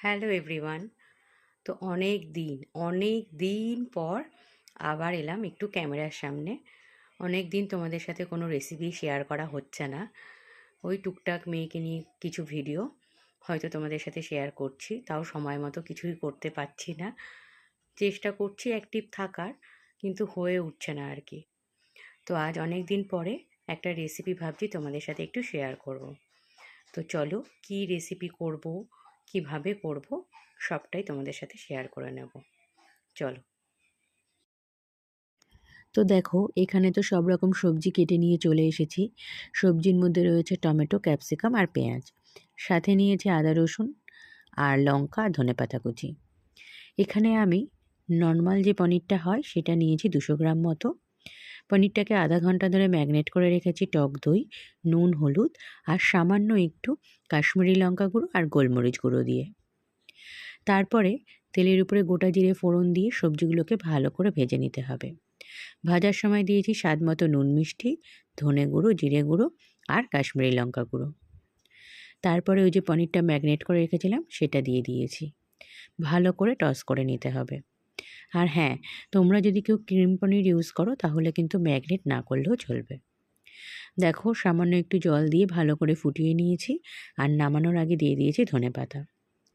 Hello everyone. তো অনেক দিন পর আবার এলাম একটু ক্যামেরার সামনে। অনেক দিন তোমাদের সাথে কোনো রেসিপি শেয়ার করা হচ্ছে না। ওই টুকটাক মেয়েকে নিয়ে কিছু ভিডিও হয়তো তোমাদের সাথে শেয়ার করছি, তাও সময় মতো কিছুই করতে পারছি না। চেষ্টা করছি অ্যাক্টিভ থাকার, কিন্তু হয়ে উঠছে না আর কি। তো আজ অনেক দিন পরে একটা রেসিপি ভাবছি তোমাদের সাথে একটু শেয়ার করব। তো চলো, কী রেসিপি করব, কিভাবে করব, সবটাই তোমাদের সাথে শেয়ার করে নেব। চলো। তো দেখো, এখানে তো সব রকম সবজি কেটে নিয়ে চলে এসেছি। সবজির মধ্যে রয়েছে টমেটো, ক্যাপসিকাম আর পেঁয়াজ। সাথে নিয়েছি আদা রসুন আর লঙ্কা আর ধনেপাতা কুচি। এখানে আমি নর্মাল যে পনিরটা হয় সেটা নিয়েছি 200 গ্রাম মতো। পনিরটাকে আধা ঘন্টা ধরে ম্যাগনেট করে রেখেছি টক দই, নুন, হলুদ আর সামান্য একটু কাশ্মীরি লঙ্কা গুঁড়ো আর গোলমরিচ গুঁড়ো দিয়ে। তারপরে তেলের উপরে গোটা জিরে ফোড়ন দিয়ে সবজিগুলোকে ভালো করে ভেজে নিতে হবে। ভাজার সময় দিয়েছি স্বাদ মতো নুন, মিষ্টি, ধনে গুঁড়ো, জিরে গুঁড়ো আর কাশ্মীরি লঙ্কা গুঁড়ো। তারপরে ওই যে পনিরটা ম্যাগনেট করে রেখেছিলাম সেটা দিয়ে দিয়েছি। ভালো করে টস করে নিতে হবে। আর হ্যাঁ, তোমরা যদি কেউ ক্রিম পনির ইউজ করো তাহলে কিন্তু ম্যাগনেট না করলেও চলবে। দেখো, সামান্য একটু জল দিয়ে ভালো করে ফুটিয়ে নিয়েছি আর নামানোর আগে দিয়ে দিয়েছি ধনেপাতা।